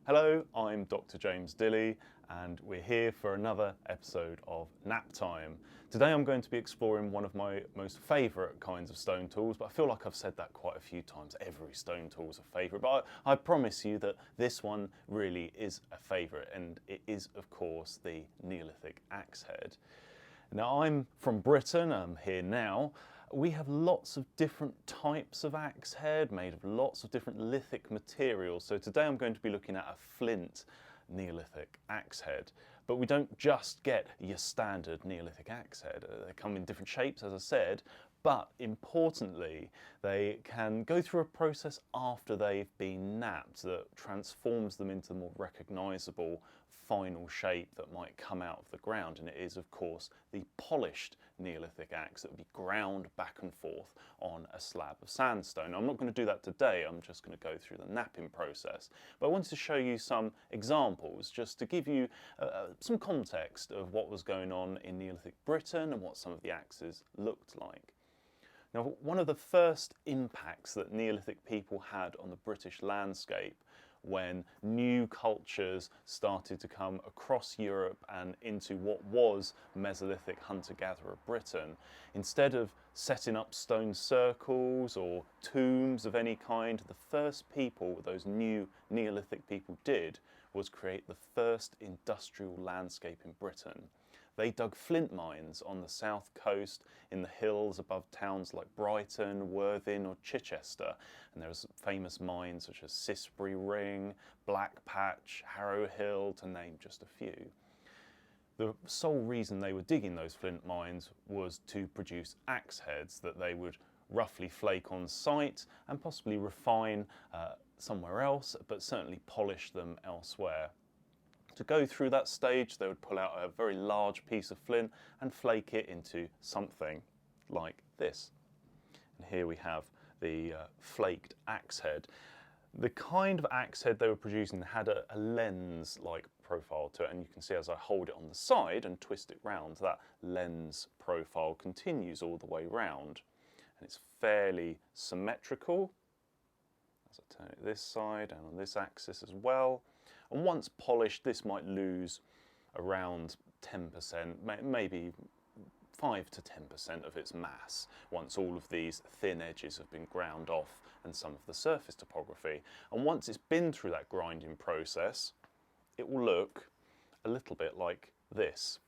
Hello, I'm Dr. James Dilley and we're here for another episode of Nap Time. Today I'm going to be exploring one of my most favourite kinds of stone tools, but I feel like I've said that quite a few times. Every stone tool is a favourite, but I promise you that this one really is a favourite, and it is of course the Neolithic Axehead. Now I'm from Britain, I'm here now. We have lots of different types of axe head made of lots of different lithic materials. So today I'm going to be looking at a flint Neolithic axe head. But we don't just get your standard Neolithic axe head. They come in different shapes, as I said, but importantly, they can go through a process after they've been knapped that transforms them into the more recognisable final shape that might come out of the ground, and it is of course the polished Neolithic axe that would be ground back and forth on a slab of sandstone. I'm not going to do that today, I'm just going to go through the knapping process, but I wanted to show you some examples just to give you some context of what was going on in Neolithic Britain and what some of the axes looked like. Now, one of the first impacts that Neolithic people had on the British landscape when new cultures started to come across Europe and into what was Mesolithic hunter-gatherer Britain, instead of setting up stone circles or tombs of any kind, the first people those new Neolithic people did was create the first industrial landscape in Britain. They dug flint mines on the south coast in the hills above towns like Brighton, Worthing or Chichester, and there's famous mines such as Sisbury Ring, Black Patch, Harrow Hill, to name just a few. The sole reason they were digging those flint mines was to produce axe heads that they would roughly flake on site and possibly refine somewhere else, but certainly polish them elsewhere. To go through that stage, they would pull out a very large piece of flint and flake it into something like this. And here we have the flaked axe head. The kind of axe head they were producing had a lens-like profile to it, and you can see as I hold it on the side and twist it round, that lens profile continues all the way round. And it's fairly symmetrical, as I turn it this side and on this axis as well. And once polished, this might lose around 10%, maybe 5 to 10% of its mass once all of these thin edges have been ground off and some of the surface topography. And once it's been through that grinding process, it will look a little bit like this.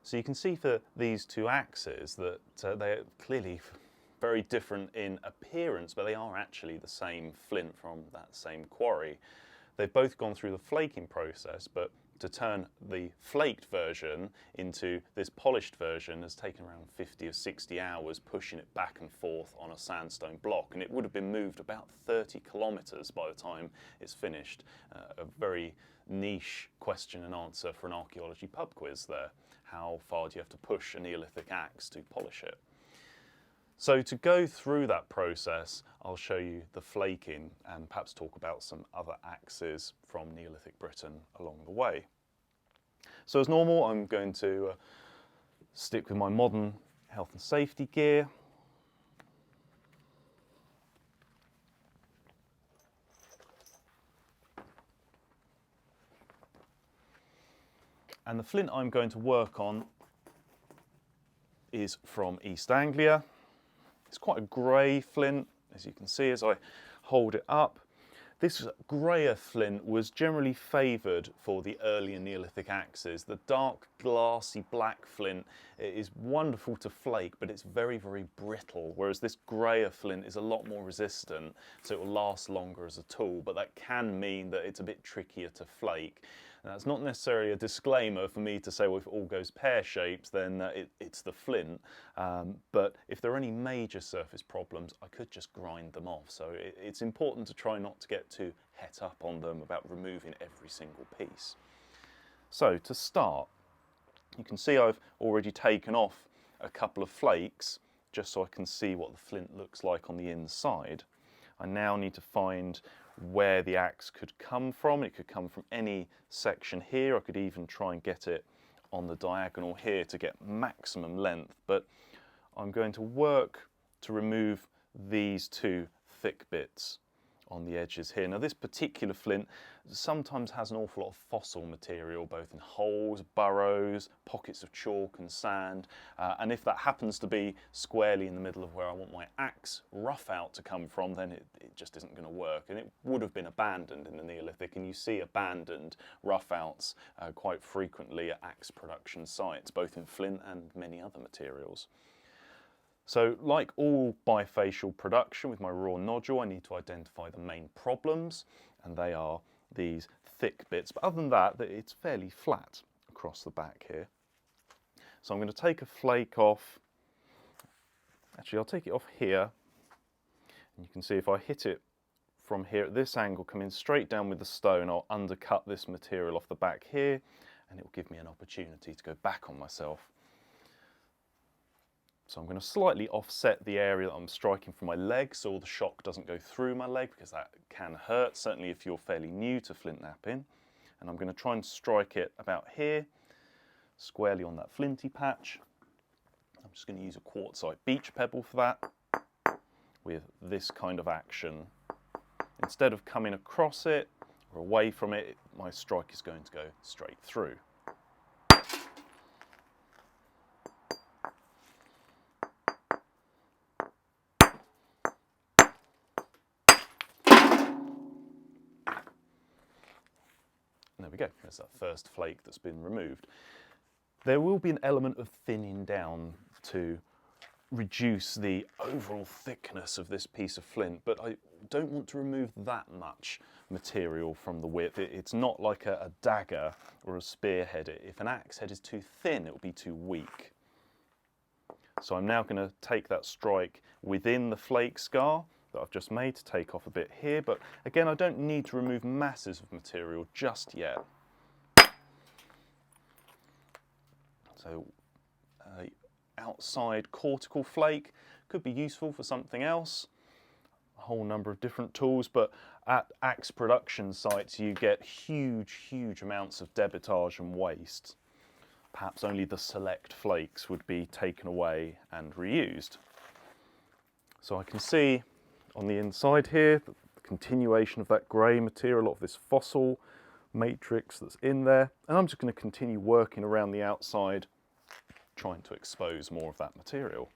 So you can see for these two axes that they're clearly very different in appearance, but they are actually the same flint from that same quarry. They've both gone through the flaking process, but to turn the flaked version into this polished version has taken around 50 or 60 hours pushing it back and forth on a sandstone block, and it would have been moved about 30 kilometres by the time it's finished. A very niche question and answer for an archaeology pub quiz there. How far do you have to push a Neolithic axe to polish it? So to go through that process, I'll show you the flaking and perhaps talk about some other axes from Neolithic Britain along the way. So as normal, I'm going to stick with my modern health and safety gear. And the flint I'm going to work on is from East Anglia. It's quite a grey flint, as you can see as I hold it up. This greyer flint was generally favoured for the earlier Neolithic axes. The dark, glassy black flint is wonderful to flake, but it's very, very brittle, whereas this greyer flint is a lot more resistant, so it will last longer as a tool, but that can mean that it's a bit trickier to flake. And that's not necessarily a disclaimer for me to say, well, if it all goes pear-shaped, then it's the flint. But if there are any major surface problems, I could just grind them off. So it's important to try not to get too het up on them about removing every single piece. So to start, you can see I've already taken off a couple of flakes, just so I can see what the flint looks like on the inside. I now need to find where the axe could come from. It could come from any section here. I could even try and get it on the diagonal here to get maximum length, but I'm going to work to remove these two thick bits. on the edges here. Now this particular flint sometimes has an awful lot of fossil material, both in holes, burrows, pockets of chalk and sand, and if that happens to be squarely in the middle of where I want my axe rough out to come from, then it just isn't going to work, and it would have been abandoned in the Neolithic, and you see abandoned rough outs quite frequently at axe production sites, both in flint and many other materials. So like all bifacial production with my raw nodule, I need to identify the main problems, and they are these thick bits. But other than that, it's fairly flat across the back here. So I'm going to take a flake off. Actually, I'll take it off here. And you can see if I hit it from here at this angle, coming straight down with the stone, I'll undercut this material off the back here, and it will give me an opportunity to go back on myself. So I'm going to slightly offset the area that I'm striking from my leg so the shock doesn't go through my leg, because that can hurt, certainly if you're fairly new to flint knapping. And I'm going to try and strike it about here, squarely on that flinty patch. I'm just going to use a quartzite beach pebble for that, with this kind of action. Instead of coming across it or away from it, my strike is going to go straight through. There we go, there's that first flake that's been removed. There will be an element of thinning down to reduce the overall thickness of this piece of flint, but I don't want to remove that much material from the width. It's not like a dagger or a spearhead. If an axe head is too thin, it will be too weak. So I'm now going to take that strike within the flake scar that I've just made to take off a bit here, but again, I don't need to remove masses of material just yet. So outside cortical flake could be useful for something else, a whole number of different tools, but at axe production sites you get huge amounts of debitage and waste. Perhaps only the select flakes would be taken away and reused. So I can see on the inside here the continuation of that grey material, of this fossil matrix that's in there, and I'm just going to continue working around the outside, trying to expose more of that material.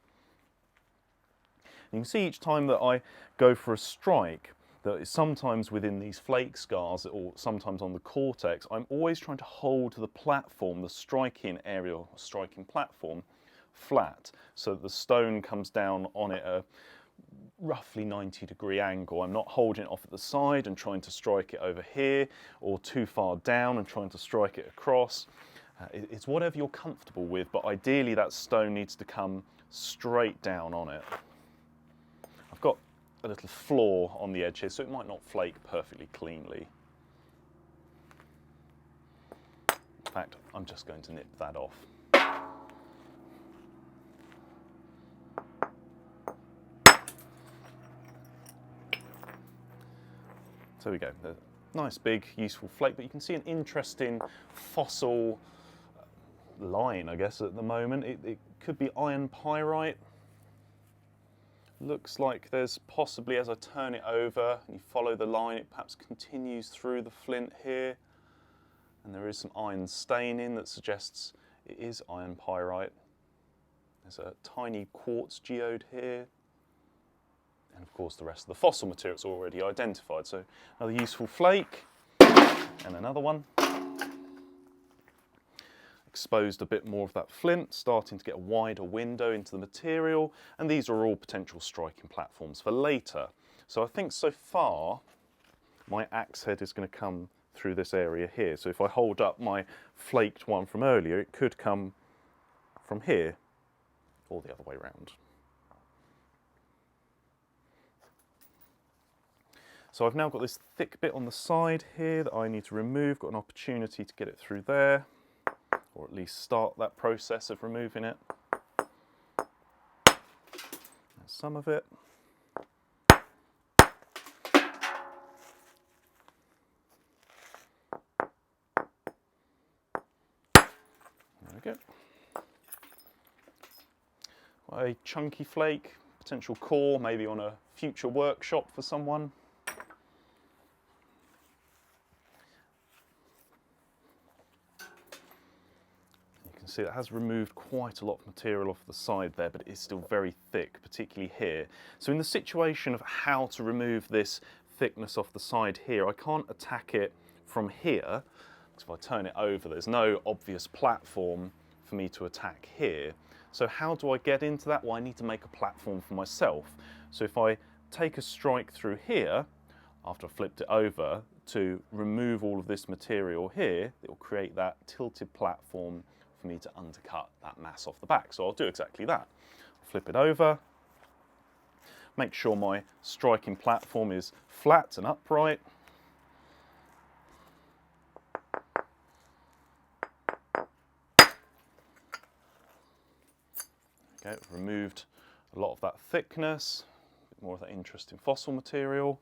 And you can see each time that I go for a strike, that is sometimes within these flake scars or sometimes on the cortex, I'm always trying to hold the platform, the striking area or striking platform, flat, so that the stone comes down on it a roughly 90-degree angle. I'm not holding it off at the side and trying to strike it over here, or too far down and trying to strike it across. It's whatever you're comfortable with, but ideally that stone needs to come straight down on it. I've got a little flaw on the edge here, so it might not flake perfectly cleanly. In fact, I'm just going to nip that off. So there we go, the nice big useful flake, but you can see an interesting fossil line, I guess, at the moment. It could be iron pyrite. Looks like there's possibly, as I turn it over and you follow the line, it perhaps continues through the flint here, and there is some iron staining that suggests it is iron pyrite. There's a tiny quartz geode here, and of course the rest of the fossil material is already identified. So another useful flake, and another one. Exposed a bit more of that flint, starting to get a wider window into the material, and these are all potential striking platforms for later. So I think so far my axe head is going to come through this area here. So if I hold up my flaked one from earlier, it could come from here or the other way around. So I've now got this thick bit on the side here that I need to remove, got an opportunity to get it through there, or at least start that process of removing it. There's some of it. There we go. A chunky flake, potential core, maybe on a future workshop for someone. can see it has removed quite a lot of material off the side there, but it is still very thick, particularly here. So in the situation of how to remove this thickness off the side here, I can't attack it from here, because if I turn it over, there's no obvious platform for me to attack here. So how do I get into that? Well, I need to make a platform for myself. So if I take a strike through here, after I've flipped it over, to remove all of this material here, it will create that tilted platform for me to undercut that mass off the back. So I'll do exactly that. Flip it over, make sure my striking platform is flat and upright. Okay, removed a lot of that thickness, a bit more of that interesting fossil material.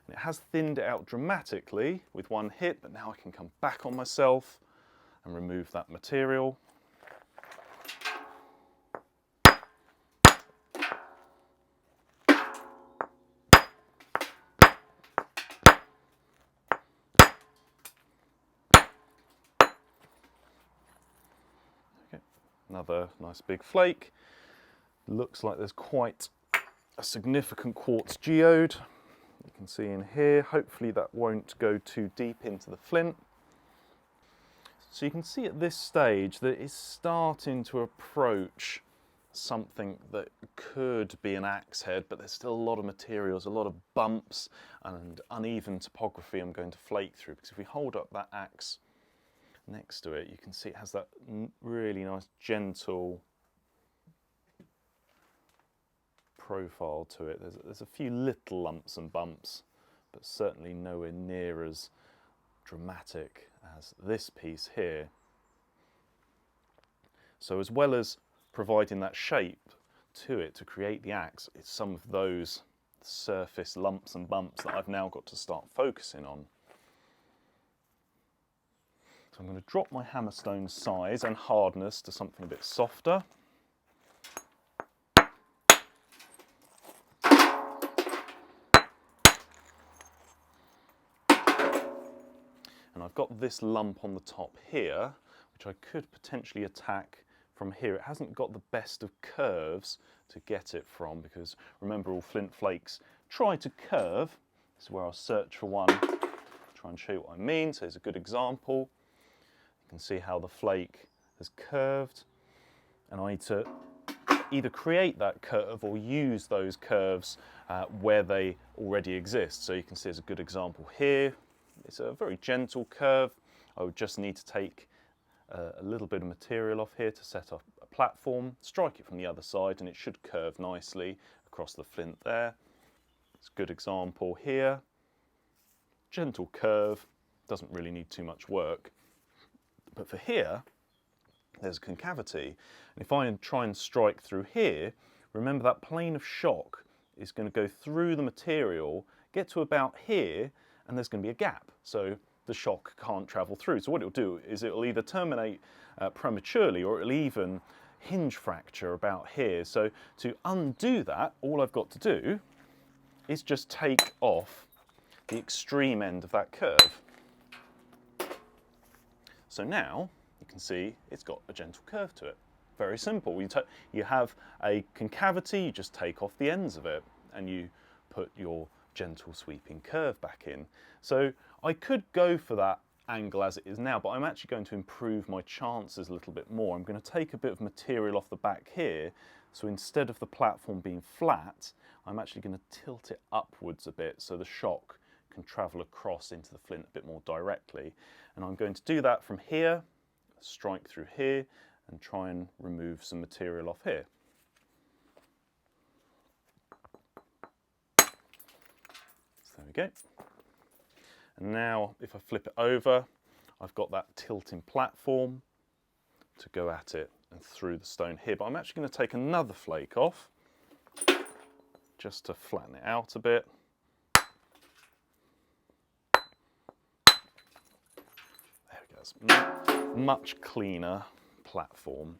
And it has thinned it out dramatically with one hit, but now I can come back on myself and remove that material. Okay, another nice big flake. Looks like there's quite a significant quartz geode. You can see in here, hopefully that won't go too deep into the flint. So you can see at this stage that it's starting to approach something that could be an axe head, but there's still a lot of materials, a lot of bumps and uneven topography I'm going to flake through, because if we hold up that axe next to it, you can see it has that really nice gentle profile to it. There's a few little lumps and bumps, but certainly nowhere near as dramatic as this piece here. So as well as providing that shape to it to create the axe, it's some of those surface lumps and bumps that I've now got to start focusing on. So I'm going to drop my hammerstone size and hardness to something a bit softer. And I've got this lump on the top here, which I could potentially attack from here. It hasn't got the best of curves to get it from, because remember, all flint flakes try to curve. This is where I'll search for one, try and show you what I mean. So here's a good example. You can see how the flake has curved, and I need to either create that curve or use those curves where they already exist. So you can see there's a good example here. It's a very gentle curve. I would just need to take a little bit of material off here to set up a platform, strike it from the other side, and it should curve nicely across the flint there. It's a good example here. Gentle curve, doesn't really need too much work. But for here, there's a concavity. And if I try and strike through here, remember that plane of shock is going to go through the material, get to about here, and there's going to be a gap. So the shock can't travel through. So what it'll do is it'll either terminate prematurely, or it'll even hinge fracture about here. So to undo that, all I've got to do is just take off the extreme end of that curve. So now you can see it's got a gentle curve to it. Very simple. You have a concavity, you just take off the ends of it and you put your gentle sweeping curve back in. So I could go for that angle as it is now, but I'm actually going to improve my chances a little bit more. I'm going to take a bit of material off the back here, so instead of the platform being flat, I'm actually going to tilt it upwards a bit so the shock can travel across into the flint a bit more directly. And I'm going to do that from here, strike through here, and try and remove some material off here. So there we go. And now if I flip it over, I've got that tilting platform to go at it and through the stone here. But I'm actually going to take another flake off just to flatten it out a bit. There we go. It's much cleaner platform,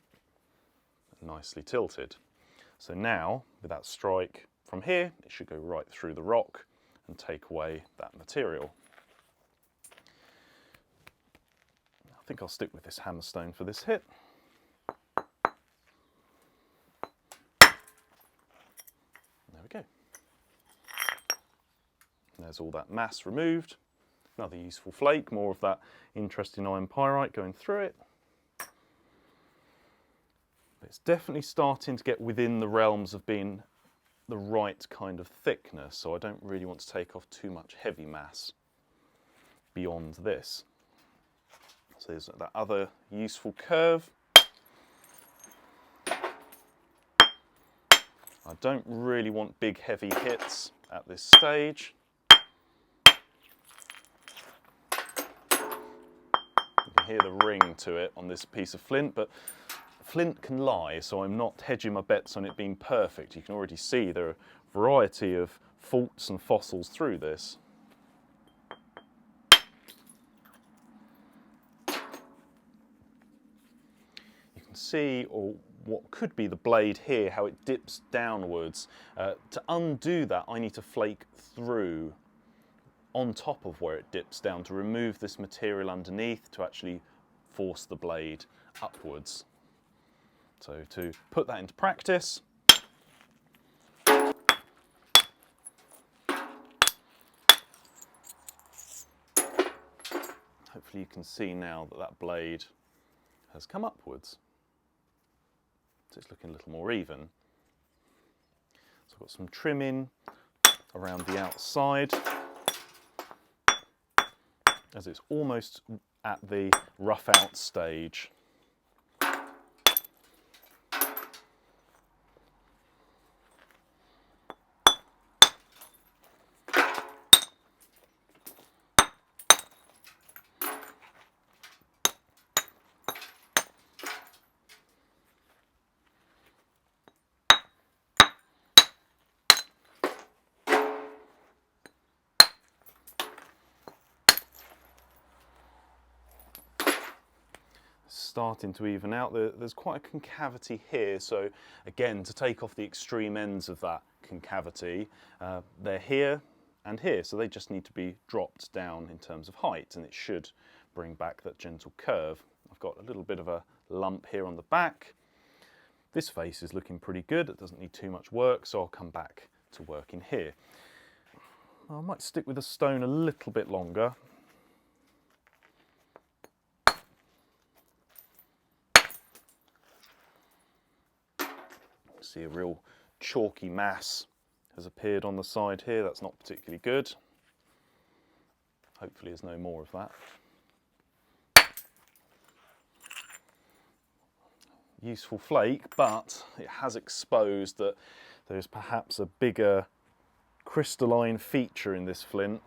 nicely tilted. So now with that strike from here, it should go right through the rock and take away that material. Now think I'll stick with this hammerstone for this hit. There we go. There's all that mass removed. Another useful flake, more of that interesting iron pyrite going through it. But it's definitely starting to get within the realms of being the right kind of thickness, so I don't really want to take off too much heavy mass beyond this. So there's that other useful curve. I don't really want big heavy hits at this stage. You can hear the ring to it on this piece of flint, but flint can lie, so I'm not hedging my bets on it being perfect. You can already see there are a variety of faults and fossils through this. You can see, or what could be the blade here, how it dips downwards. To undo that, I need to flake through on top of where it dips down to remove this material underneath to actually force the blade upwards. So to put that into practice, hopefully you can see now that that blade has come upwards. So it's looking a little more even. So I've got some trimming around the outside, as it's almost at the rough out stage. Starting to even out. There's quite a concavity here, so again, to take off the extreme ends of that concavity, they're here and here, so they just need to be dropped down in terms of height, and it should bring back that gentle curve. I've got a little bit of a lump here on the back. This face is looking pretty good, it doesn't need too much work, so I'll come back to work in here. I might stick with the stone a little bit longer. See a real chalky mass has appeared on the side here. That's not particularly good. Hopefully there's no more of that. Useful flake, but it has exposed that there's perhaps a bigger crystalline feature in this flint.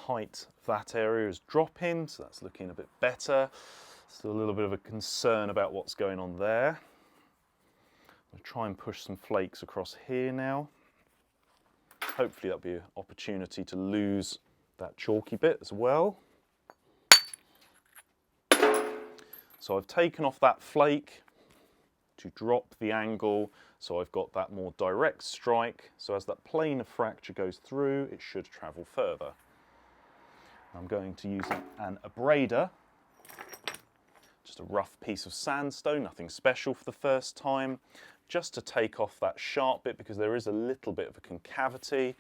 Height of that area is dropping, so that's looking a bit better. Still a little bit of a concern about what's going on there. I'm going to try and push some flakes across here now. Hopefully that'll be an opportunity to lose that chalky bit as well. So I've taken off that flake to drop the angle, so I've got that more direct strike. So as that plane of fracture goes through, it should travel further. I'm going to use an abrader, just a rough piece of sandstone, nothing special for the first time, just to take off that sharp bit because there is a little bit of a concavity.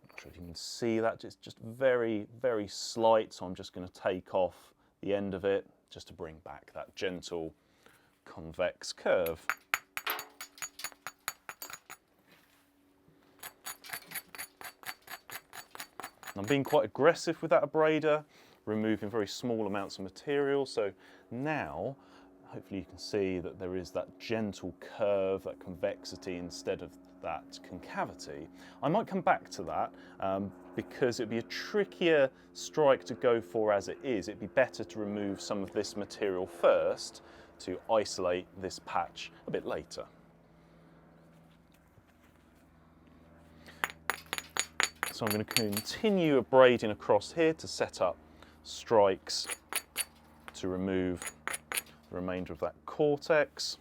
I'm not sure if you can see that, it's just very, very slight, so I'm just going to take off the end of it just to bring back that gentle convex curve. I'm being quite aggressive with that abrader, removing very small amounts of material. So now, hopefully you can see that there is that gentle curve, that convexity instead of that concavity. I might come back to that because it'd be a trickier strike to go for as it is. It'd be better to remove some of this material first to isolate this patch a bit later. So I'm going to continue abrading across here to set up strikes to remove the remainder of that cortex.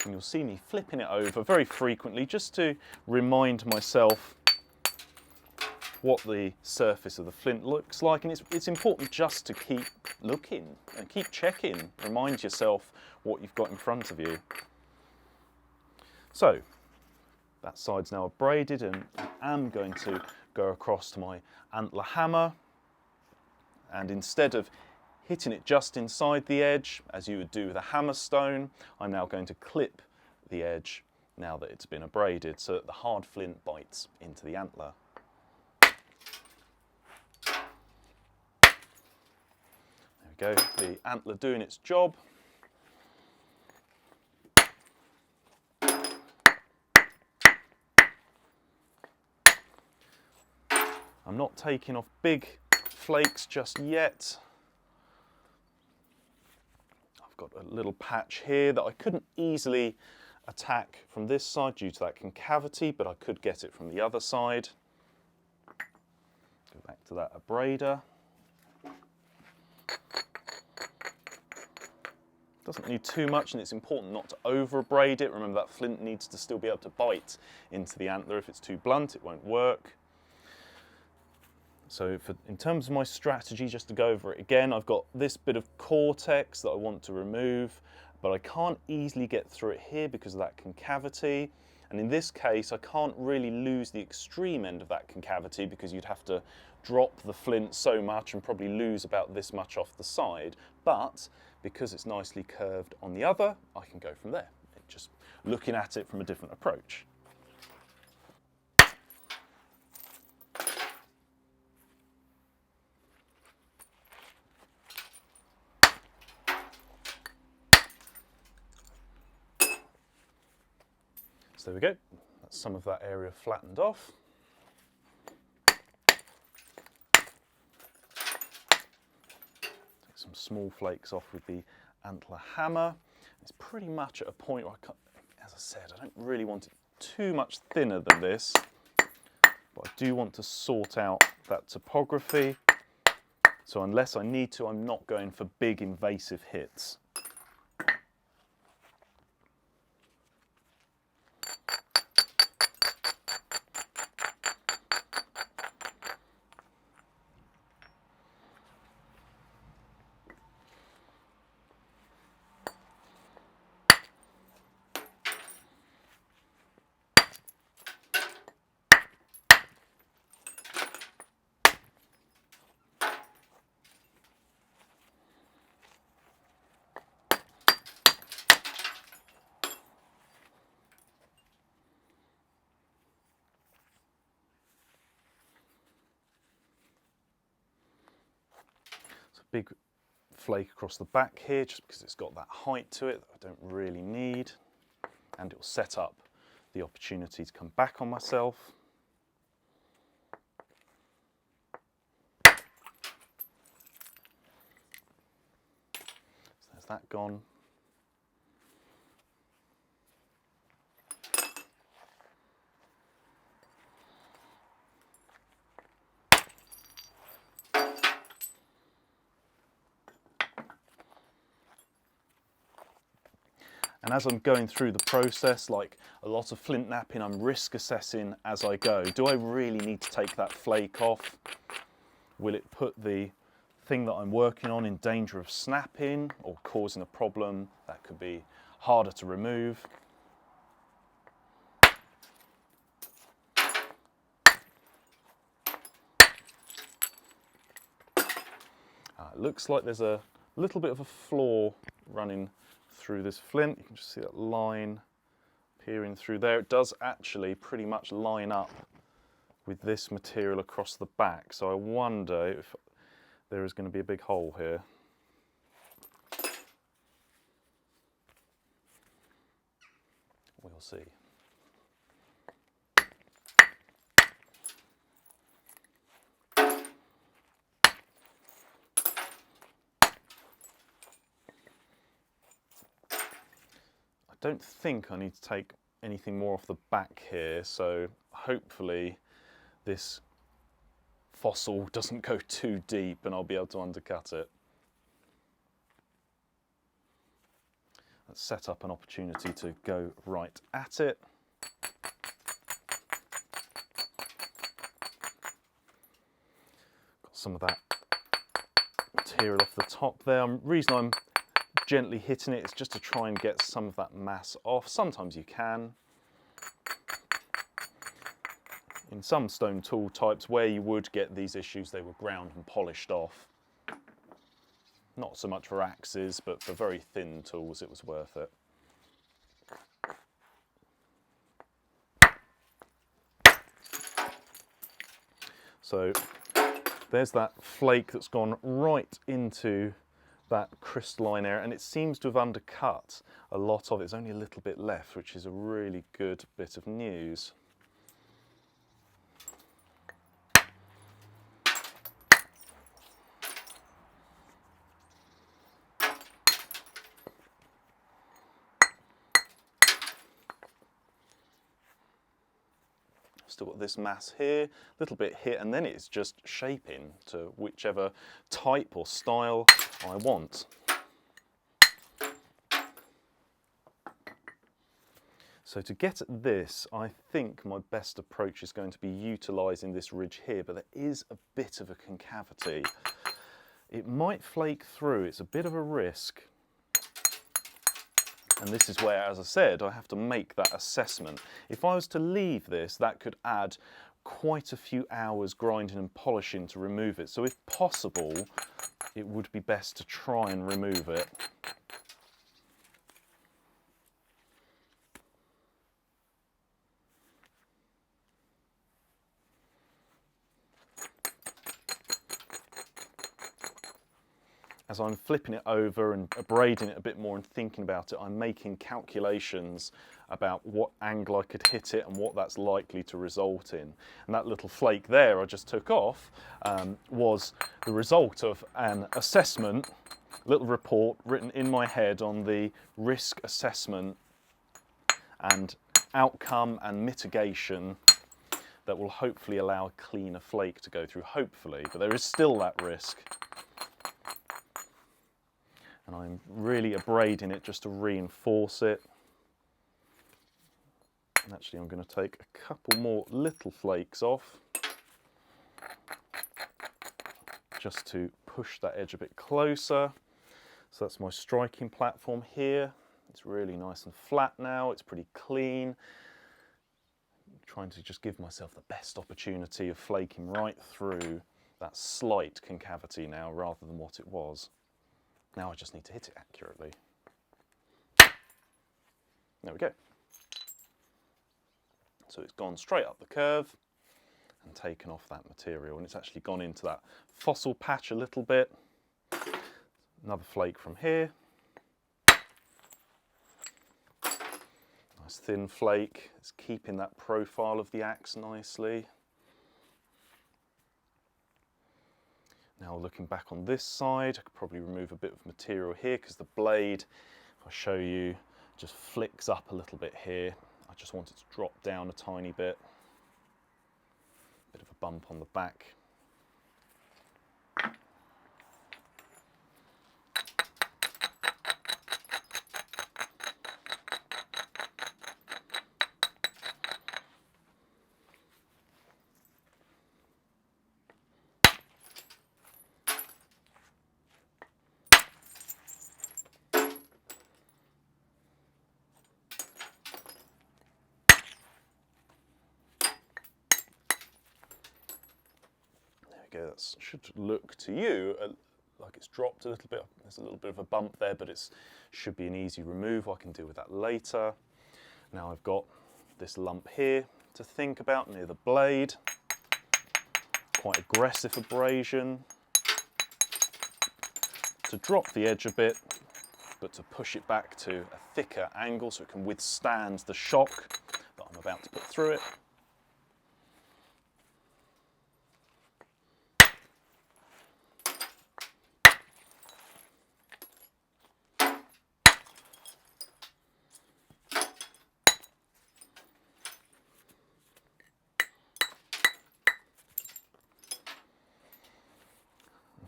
And you'll see me flipping it over very frequently just to remind myself what the surface of the flint looks like. And it's important just to keep looking and keep checking. Remind yourself what you've got in front of you. So that side's now abraded, and I am going to go across to my antler hammer, and instead of hitting it just inside the edge as you would do with a hammer stone, I'm now going to clip the edge now that it's been abraded so that the hard flint bites into the antler. There we go, the antler doing its job. I'm not taking off big flakes just yet. I've got a little patch here that I couldn't easily attack from this side due to that concavity, but I could get it from the other side. Go back to that abrader. Doesn't need too much, and it's important not to over abrade it. Remember, that flint needs to still be able to bite into the antler. If it's too blunt, it won't work. So in terms of my strategy, just to go over it again, I've got this bit of cortex that I want to remove, but I can't easily get through it here because of that concavity. And in this case, I can't really lose the extreme end of that concavity because you'd have to drop the flint so much and probably lose about this much off the side. But because it's nicely curved on the other, I can go from there, just looking at it from a different approach. So there we go, that's some of that area flattened off. Take some small flakes off with the antler hammer. It's pretty much at a point where as I said, I don't really want it too much thinner than this, but I do want to sort out that topography. So unless I need to, I'm not going for big invasive hits. Big flake across the back here just because it's got that height to it that I don't really need, and it will set up the opportunity to come back on myself. So there's that gone. And as I'm going through the process, like a lot of flint knapping, I'm risk assessing as I go. Do I really need to take that flake off? Will it put the thing that I'm working on in danger of snapping or causing a problem that could be harder to remove? It looks like there's a little bit of a flaw running through this flint. You can just see that line peering through there. It does actually pretty much line up with this material across the back, so I wonder if there is going to be a big hole here. We'll see. I don't think I need to take anything more off the back here, so hopefully this fossil doesn't go too deep and I'll be able to undercut it. Let's set up an opportunity to go right at it. Got some of that material off the top there. The reason I'm gently hitting it is just to try and get some of that mass off. Sometimes you can. In some stone tool types where you would get these issues, they were ground and polished off. Not so much for axes, but for very thin tools it was worth it. So there's that flake that's gone right into that crystalline area, and it seems to have undercut a lot of it. There's only a little bit left, which is a really good bit of news. Still got this mass here, a little bit here, and then it's just shaping to whichever type or style I want. So to get at this, I think my best approach is going to be utilising this ridge here, but there is a bit of a concavity. It might flake through, it's a bit of a risk. And this is where, as I said, I have to make that assessment. If I was to leave this, that could add quite a few hours grinding and polishing to remove it. So if possible, it would be best to try and remove it. As I'm flipping it over and abrading it a bit more and thinking about it, I'm making calculations about what angle I could hit it and what that's likely to result in. And that little flake there I just took off was the result of an assessment, little report written in my head on the risk assessment and outcome and mitigation that will hopefully allow a cleaner flake to go through, hopefully, but there is still that risk. And I'm really abrading it just to reinforce it. And actually I'm going to take a couple more little flakes off just to push that edge a bit closer. So that's my striking platform here. It's really nice and flat now, it's pretty clean. I'm trying to just give myself the best opportunity of flaking right through that slight concavity now rather than what it was. Now I just need to hit it accurately. There we go. So it's gone straight up the curve and taken off that material, and it's actually gone into that fossil patch a little bit. Another flake from here. Nice thin flake. It's keeping that profile of the axe nicely. Now looking back on this side, I could probably remove a bit of material here because the blade, if I show you, just flicks up a little bit here. I just want it to drop down a tiny bit. Bit of a bump on the back. That should look to you like it's dropped a little bit. There's a little bit of a bump there, but it should be an easy remove. I can deal with that later. Now I've got this lump here to think about near the blade. Quite aggressive abrasion. To drop the edge a bit, but to push it back to a thicker angle so it can withstand the shock that I'm about to put through it.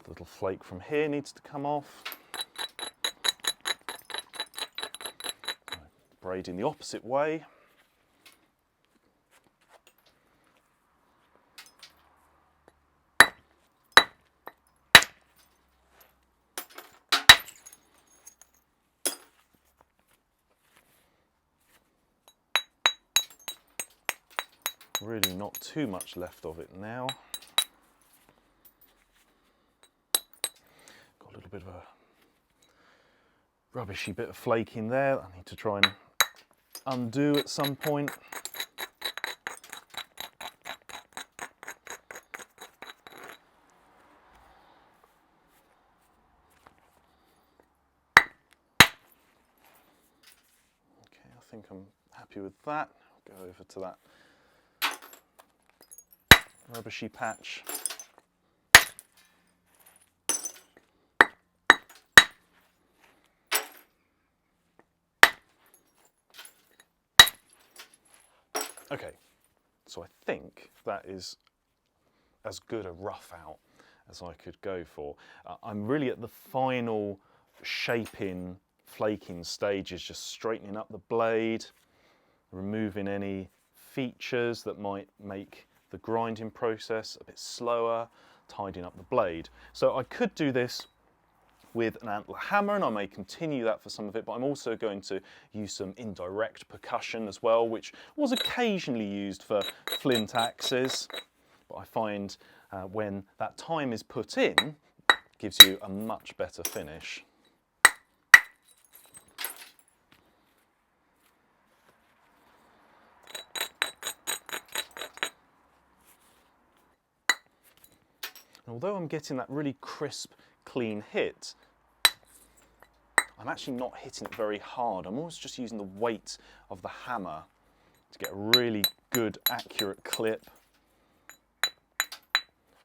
The little flake from here needs to come off. abrading the opposite way. Really not too much left of it now. Got a little bit of a rubbishy bit of flaking there that I need to try and undo at some point. Okay, I think I'm happy with that. I'll go over to that rubbishy patch. Okay, so I think that is as good a rough out as I could go for. I'm really at the final shaping, flaking stages, just straightening up the blade, removing any features that might make the grinding process a bit slower, tidying up the blade. So I could do this with an antler hammer, and I may continue that for some of it, but I'm also going to use some indirect percussion as well, which was occasionally used for Flint axes, but I find when that time is put in, it gives you a much better finish. And although I'm getting that really crisp, clean hit, I'm actually not hitting it very hard. I'm always just using the weight of the hammer to get a really good, accurate clip.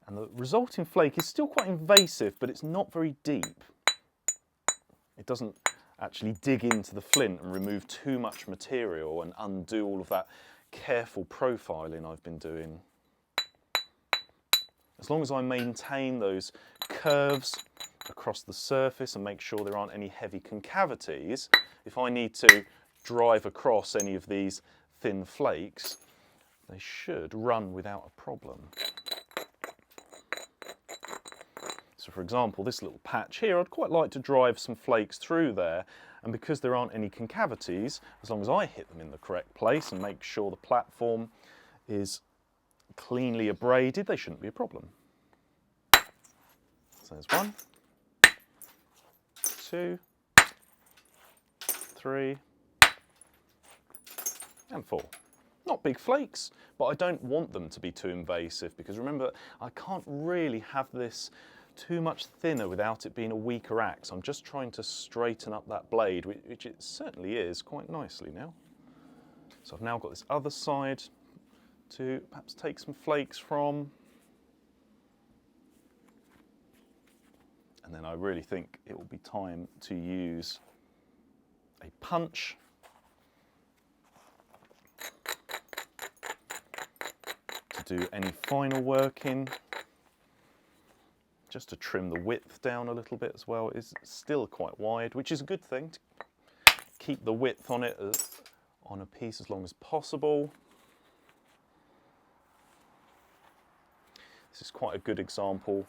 And the resulting flake is still quite invasive, but it's not very deep. It doesn't actually dig into the flint and remove too much material and undo all of that careful profiling I've been doing. As long as I maintain those curves across the surface and make sure there aren't any heavy concavities, if I need to drive across any of these thin flakes, they should run without a problem. So for example, this little patch here, I'd quite like to drive some flakes through there, and because there aren't any concavities, as long as I hit them in the correct place and make sure the platform is cleanly abraded, they shouldn't be a problem. So there's 1, 2, 3, and 4. Not big flakes, but I don't want them to be too invasive, because remember, I can't really have this too much thinner without it being a weaker axe. I'm just trying to straighten up that blade, which it certainly is quite nicely now. So I've now got this other side to perhaps take some flakes from. And then I really think it will be time to use a punch to do any final working, just to trim the width down a little bit as well. It's still quite wide, which is a good thing, to keep the width on it on a piece as long as possible. This is quite a good example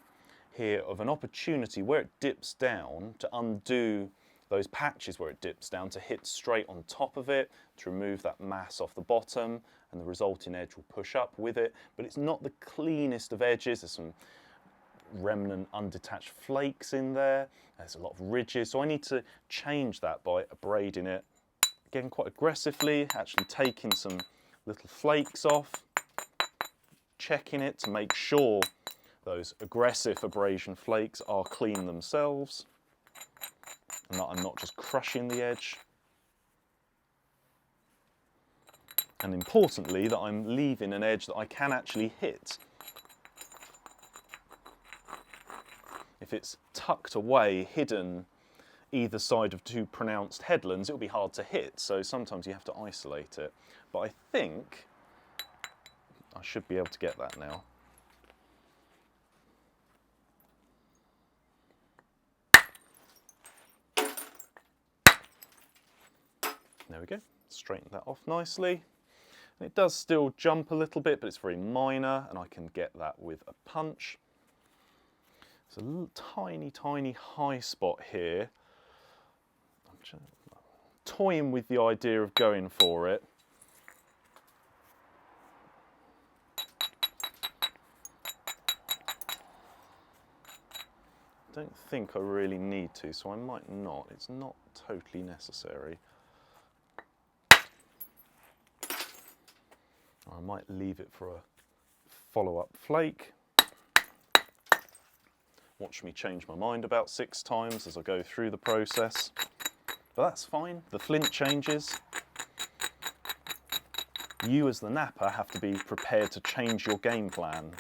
here of an opportunity where it dips down to undo those patches where it dips down, to hit straight on top of it, to remove that mass off the bottom, and the resulting edge will push up with it. But it's not the cleanest of edges. There's some remnant undetached flakes in there. There's a lot of ridges, so I need to change that by abrading it, again quite aggressively, actually taking some little flakes off, checking it to make sure those aggressive abrasion flakes are clean themselves and that I'm not just crushing the edge. And importantly, that I'm leaving an edge that I can actually hit. If it's tucked away, hidden either side of two pronounced headlands, it'll be hard to hit, so sometimes you have to isolate it. But I think I should be able to get that now. There we go. Straighten that off nicely. And it does still jump a little bit, but it's very minor, and I can get that with a punch. It's a little tiny, tiny high spot here. I'm just toying with the idea of going for it. I don't think I really need to, so I might not. It's not totally necessary. I might leave it for a follow-up flake. Watch me change my mind about 6 times as I go through the process. But that's fine, the flint changes. You as the napper have to be prepared to change your game plan.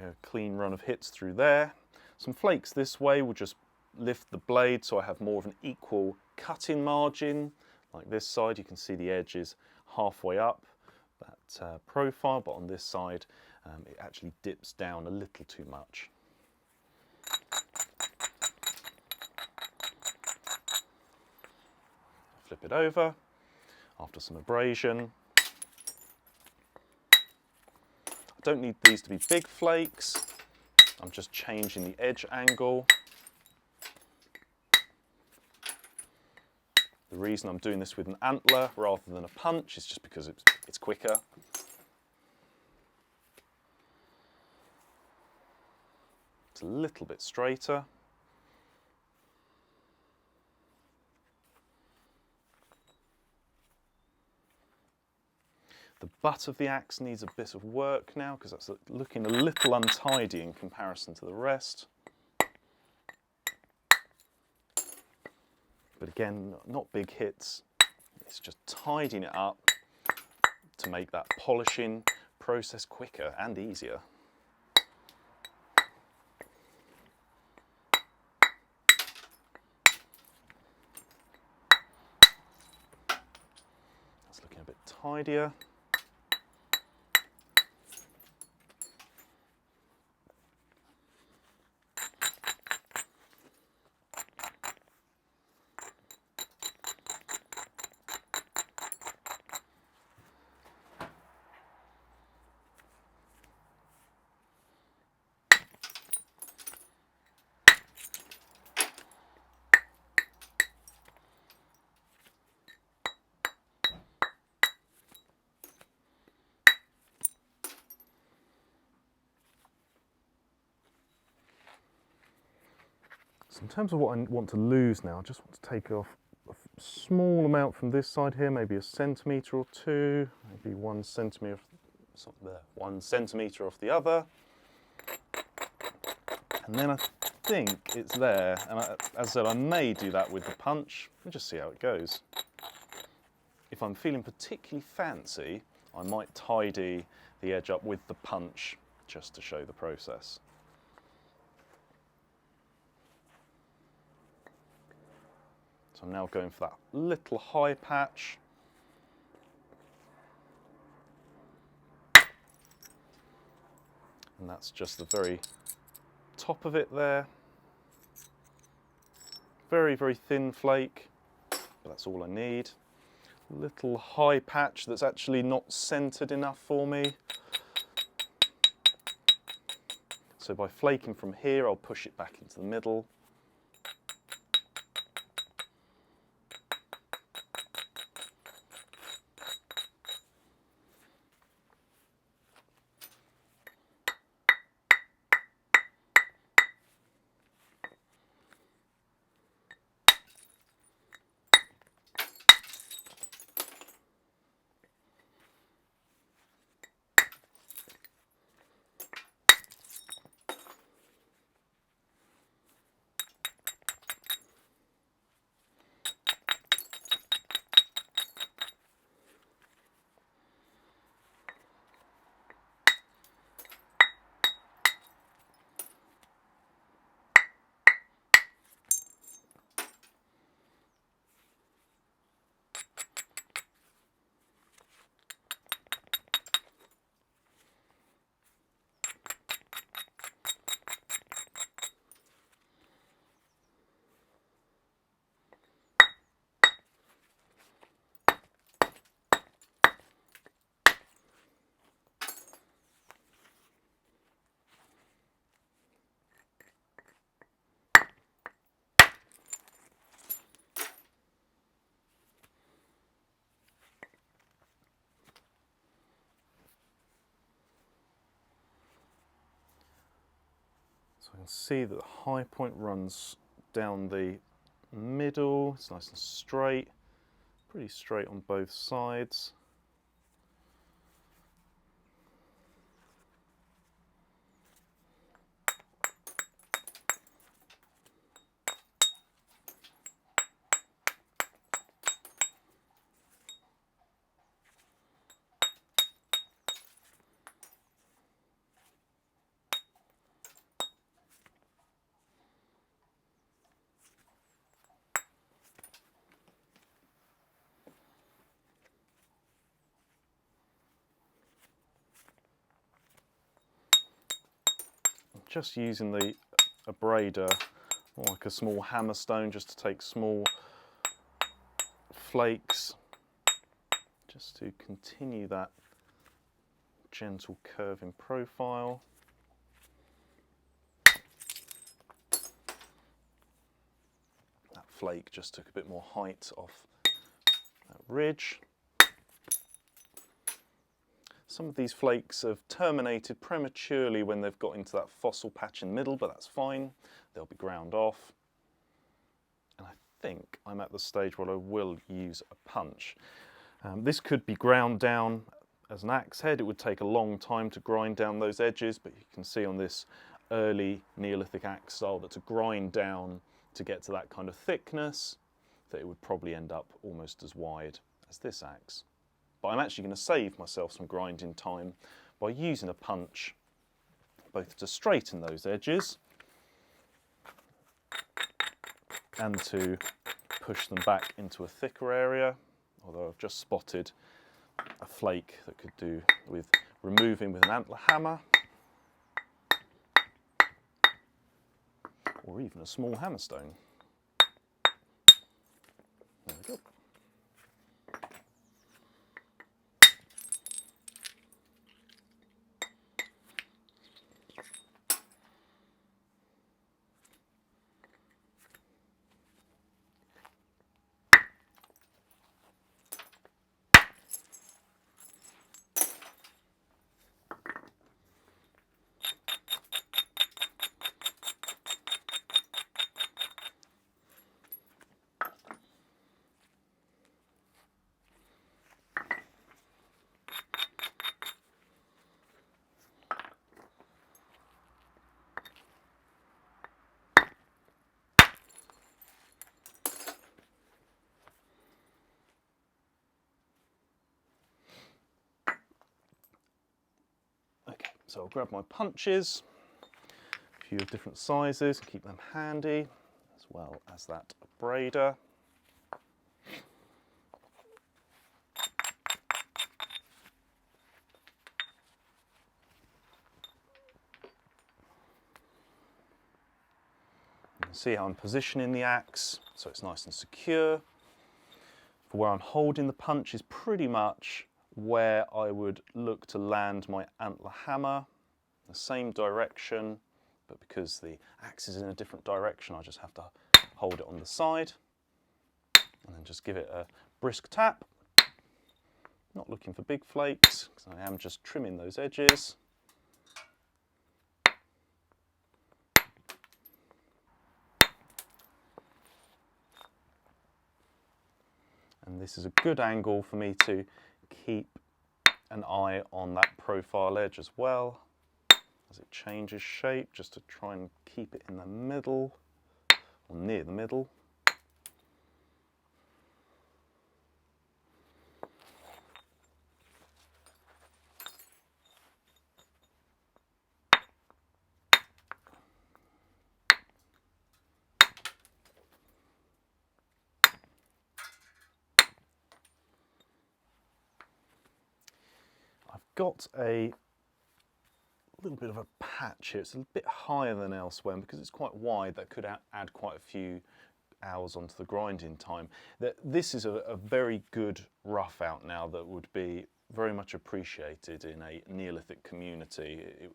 A clean run of hits through there. Some flakes this way will just lift the blade so I have more of an equal cutting margin. Like this side, you can see the edge is halfway up that profile, but on this side it actually dips down a little too much. Flip it over after some abrasion. I don't need these to be big flakes. I'm just changing the edge angle. The reason I'm doing this with an antler rather than a punch is just because it's quicker. It's a little bit straighter. The butt of the axe needs a bit of work now because that's looking a little untidy in comparison to the rest. But again, not big hits. It's just tidying it up to make that polishing process quicker and easier. That's looking a bit tidier. So in terms of what I want to lose now, I just want to take off a small amount from this side here, maybe a centimetre or 2, maybe 1 centimetre, there, 1 centimetre off the other. And then I think it's there, and as I said, I may do that with the punch, and just see how it goes. If I'm feeling particularly fancy, I might tidy the edge up with the punch, just to show the process. So I'm now going for that little high patch. And that's just the very top of it there. Very, very thin flake, but that's all I need. Little high patch that's actually not centered enough for me. So by flaking from here, I'll push it back into the middle. So I can see that the high point runs down the middle, it's nice and straight, pretty straight on both sides. Just using the abrader, like a small hammer stone, just to take small flakes, just to continue that gentle curving profile. That flake just took a bit more height off that ridge. Some of these flakes have terminated prematurely when they've got into that fossil patch in the middle, but that's fine. They'll be ground off. And I think I'm at the stage where I will use a punch. This could be ground down as an axe head. It would take a long time to grind down those edges, but you can see on this early Neolithic axe style that to grind down to get to that kind of thickness, that it would probably end up almost as wide as this axe. But I'm actually going to save myself some grinding time by using a punch, both to straighten those edges and to push them back into a thicker area, although I've just spotted a flake that could do with removing with an antler hammer, or even a small hammer stone. There we go. So I'll grab my punches, a few of different sizes, keep them handy, as well as that abrader. You can see how I'm positioning the axe, so it's nice and secure. For where I'm holding the punch is pretty much where I would look to land my antler hammer, the same direction, but because the axe is in a different direction, I just have to hold it on the side and then just give it a brisk tap. Not looking for big flakes, because I am just trimming those edges. And this is a good angle for me to keep an eye on that profile edge as well as it changes shape, just to try and keep it in the middle or near the middle. Got a little bit of a patch here. It's a bit higher than elsewhere, and because it's quite wide, that could add quite a few hours onto the grinding time. This is a very good rough out now that would be very much appreciated in a Neolithic community. It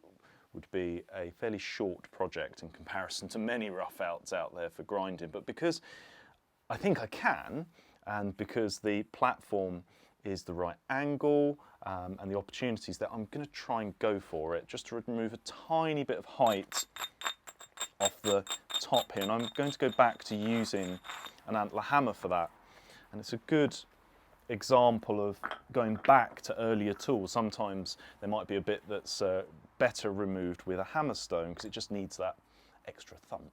would be a fairly short project in comparison to many rough outs out there for grinding, but because I think I can, and because the platform is the right angle and the opportunities that I'm going to try and go for it, just to remove a tiny bit of height off the top here, and I'm going to go back to using an antler hammer for that. And it's a good example of going back to earlier tools. Sometimes there might be a bit that's better removed with a hammer stone because it just needs that extra thump.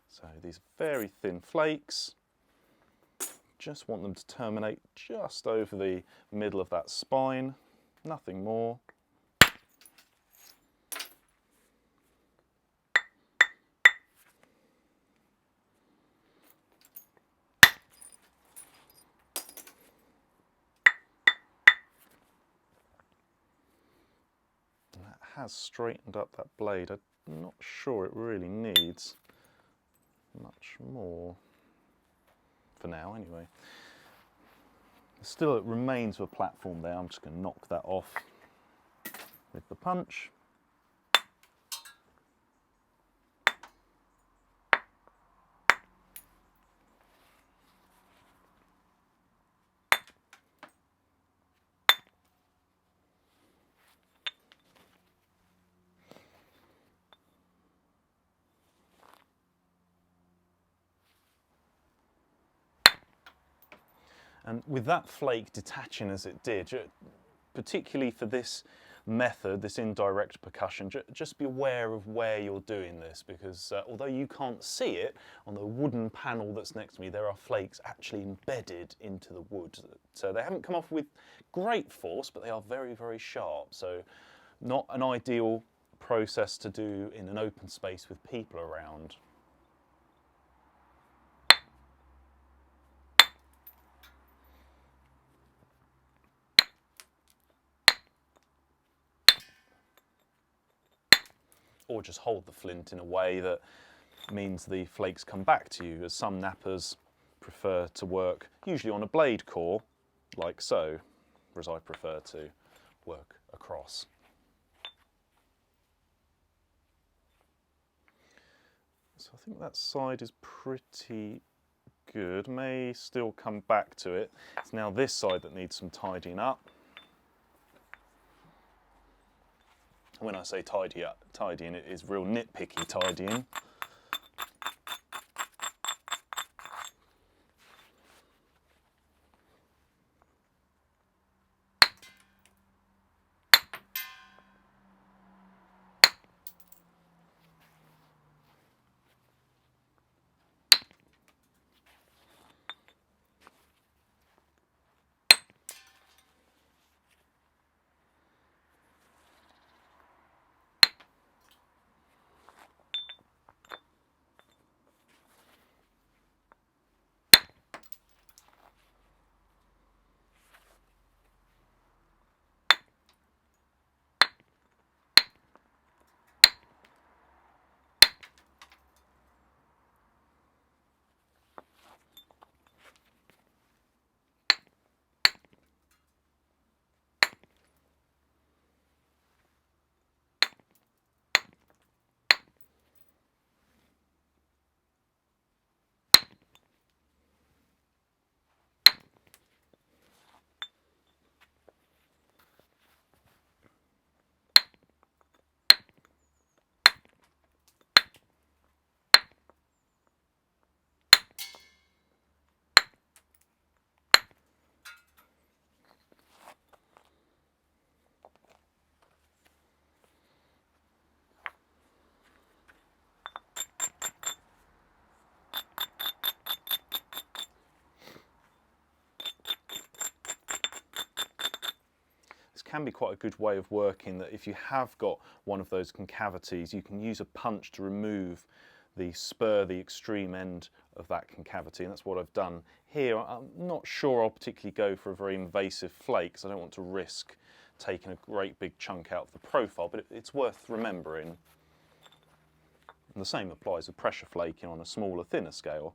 So these very thin flakes, just want them to terminate just over the middle of that spine, nothing more. And that has straightened up that blade. I'm not sure it really needs much more, for now anyway. Still, it remains a platform there. I'm just going to knock that off with the punch. And with that flake detaching as it did, particularly for this method, this indirect percussion, just be aware of where you're doing this, because although you can't see it, on the wooden panel that's next to me, there are flakes actually embedded into the wood. So they haven't come off with great force, but they are very, very sharp. So not an ideal process to do in an open space with people around. Or just hold the flint in a way that means the flakes come back to you, as some knappers prefer to work usually on a blade core, like so, whereas I prefer to work across. So I think that side is pretty good, may still come back to it. It's now this side that needs some tidying up. When I say tidying, it is real nitpicky tidying. Can be quite a good way of working, that if you have got one of those concavities, you can use a punch to remove the spur, the extreme end of that concavity, and that's what I've done here. I'm not sure I'll particularly go for a very invasive flake, because I don't want to risk taking a great big chunk out of the profile, but it's worth remembering. And the same applies with pressure flaking on a smaller, thinner scale.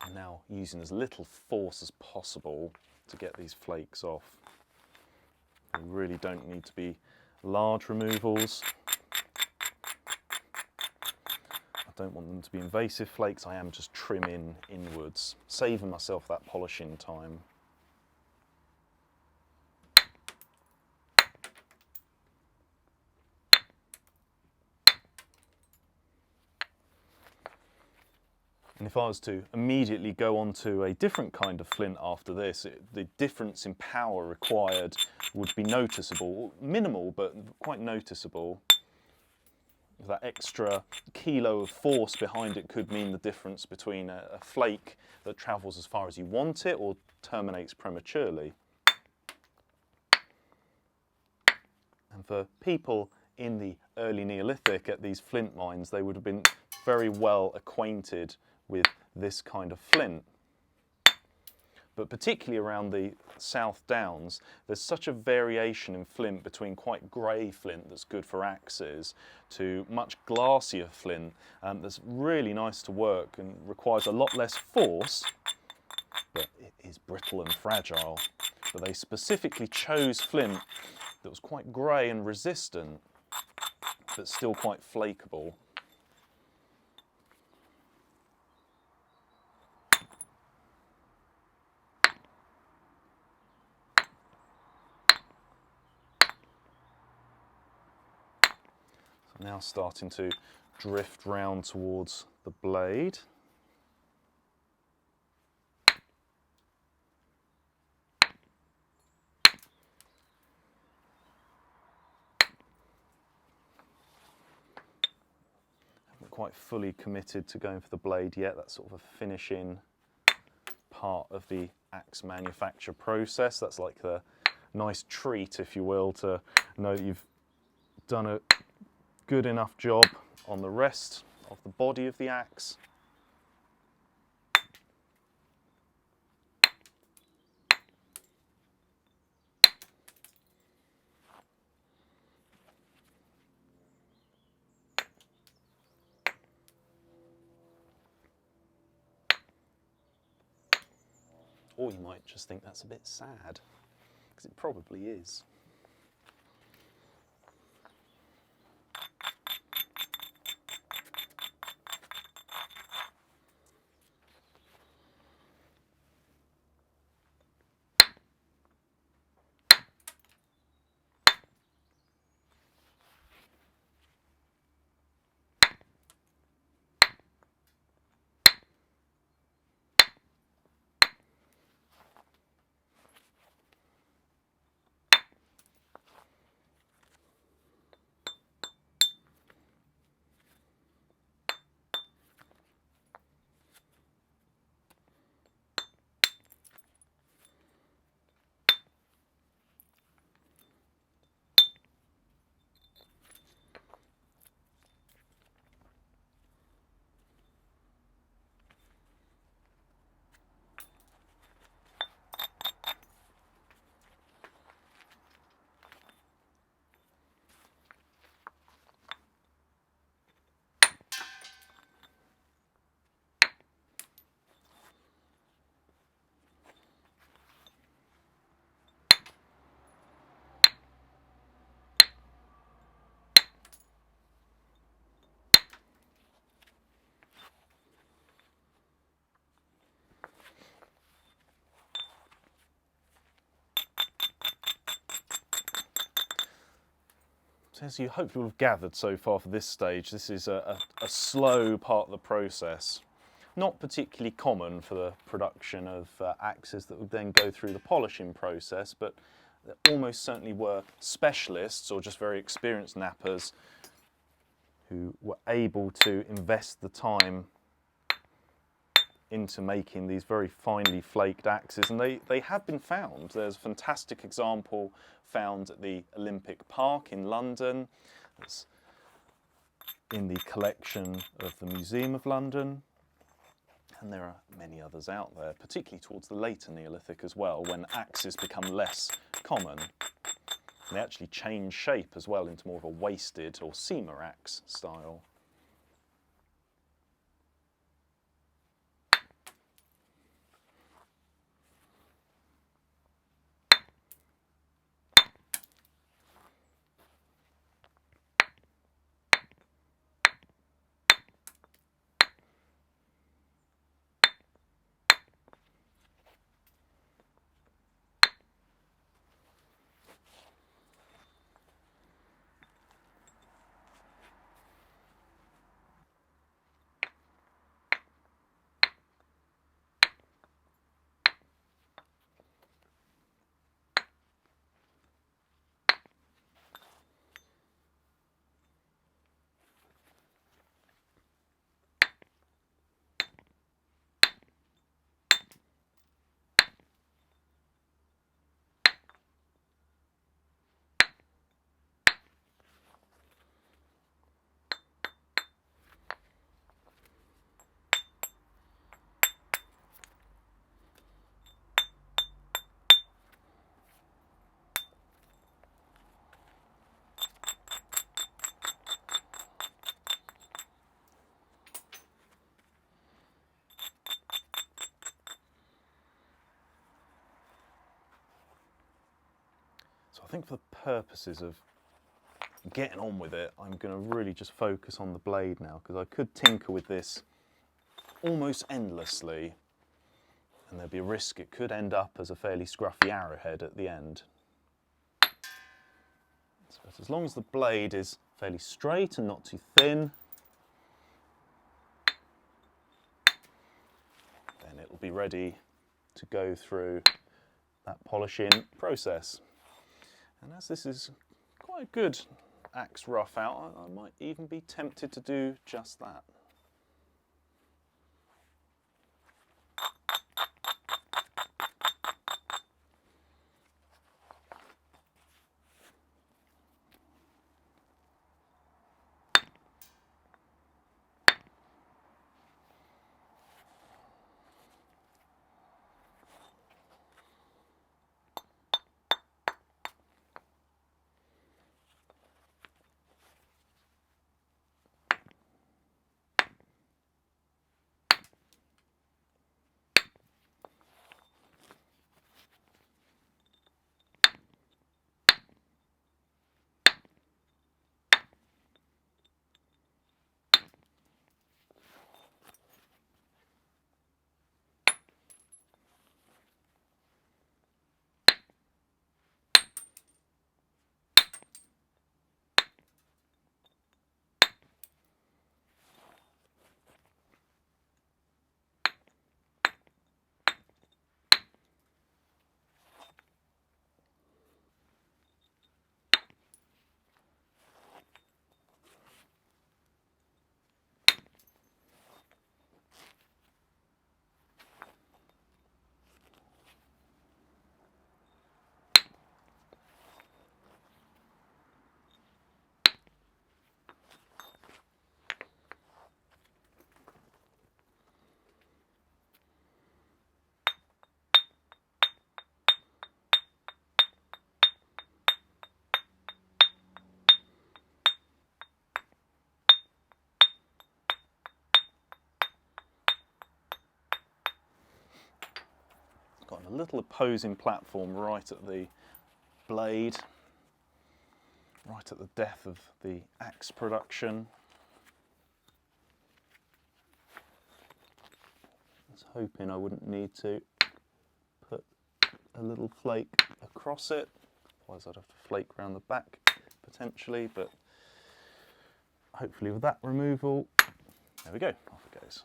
And now using as little force as possible to get these flakes off. They really don't need to be large removals. I don't want them to be invasive flakes, I am just trimming inwards, saving myself that polishing time. And if I was to immediately go on to a different kind of flint after this, the difference in power required would be noticeable, minimal but quite noticeable. That extra kilo of force behind it could mean the difference between a flake that travels as far as you want it or terminates prematurely. And for people in the early Neolithic at these flint mines, they would have been very well acquainted with this kind of flint. But particularly around the South Downs, there's such a variation in flint between quite grey flint that's good for axes to much glassier flint that's really nice to work and requires a lot less force, but it is brittle and fragile. But they specifically chose flint that was quite grey and resistant, but still quite flakeable. Now starting to drift round towards the blade. Haven't quite fully committed to going for the blade yet. That's sort of a finishing part of the axe manufacture process. That's like the nice treat, if you will, to know that you've done a good enough job on the rest of the body of the axe. Or you might just think that's a bit sad, because it probably is. So as you hopefully have gathered so far for this stage, this is a slow part of the process. Not particularly common for the production of axes that would then go through the polishing process, but there almost certainly were specialists or just very experienced knappers who were able to invest the time into making these very finely flaked axes, and they have been found. There's a fantastic example found at the Olympic Park in London. It's in the collection of the Museum of London, and there are many others out there, particularly towards the later Neolithic as well, when axes become less common. And they actually change shape as well into more of a wasted or seamer axe style. think for the purposes of getting on with it, I'm going to really just focus on the blade now, because I could tinker with this almost endlessly, and there'd be a risk it could end up as a fairly scruffy arrowhead at the end. So as long as the blade is fairly straight and not too thin, then it'll be ready to go through that polishing process. And as this is quite a good axe rough out, I might even be tempted to do just that. Got a little opposing platform right at the blade, right at the death of the axe production. I was hoping I wouldn't need to put a little flake across it, otherwise I'd have to flake around the back potentially, but hopefully with that removal, there we go, off it goes.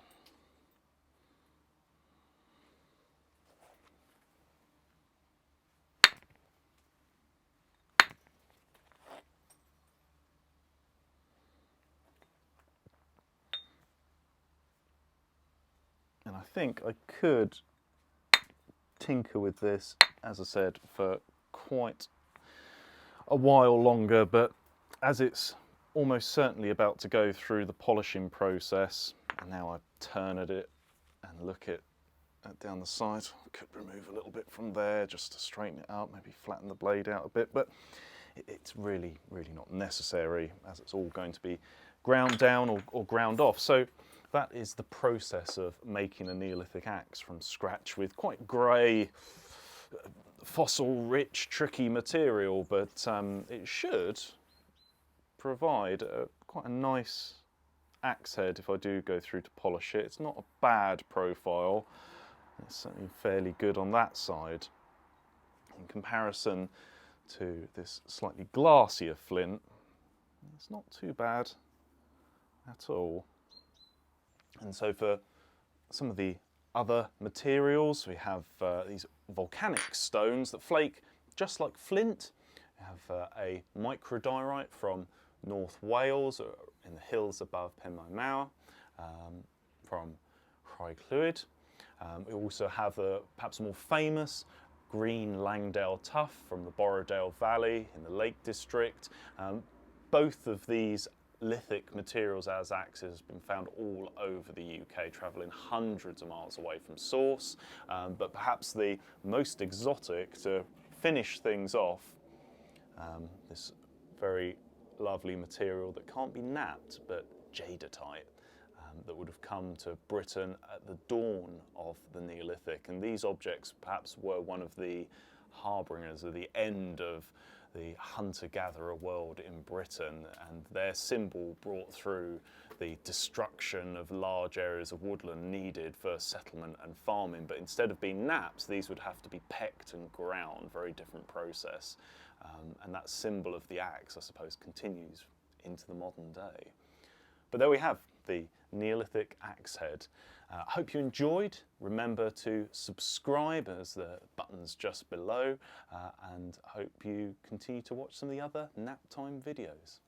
And I think I could tinker with this, as I said, for quite a while longer, but as it's almost certainly about to go through the polishing process, and now I turn at it and look at down the side, I could remove a little bit from there just to straighten it out, maybe flatten the blade out a bit, but it's really not necessary, as it's all going to be ground down or ground off. So that is the process of making a Neolithic axe from scratch with quite grey, fossil-rich, tricky material, but it should provide quite a nice axe head if I do go through to polish it. It's not a bad profile. It's certainly fairly good on that side. In comparison to this slightly glassier flint, it's not too bad at all. And so for some of the other materials, we have these volcanic stones that flake just like flint. We have a microdiorite from North Wales, in the hills above Penmaen Mawr, from Rhai. We also have the perhaps more famous green Langdale tuff from the Borrowdale Valley in the Lake District. Both of these lithic materials as axes have been found all over the UK, travelling hundreds of miles away from source. But perhaps the most exotic, to finish things off, this very lovely material that can't be knapped, but jadeite, that would have come to Britain at the dawn of the Neolithic. And these objects perhaps were one of the harbingers of the end of the hunter-gatherer world in Britain, and their symbol brought through the destruction of large areas of woodland needed for settlement and farming. But instead of being knaps, these would have to be pecked and ground, very different process. And that symbol of the axe, I suppose, continues into the modern day. But there we have the Neolithic Axehead. I hope you enjoyed. Remember to subscribe as the button's just below, and hope you continue to watch some of the other nap time videos.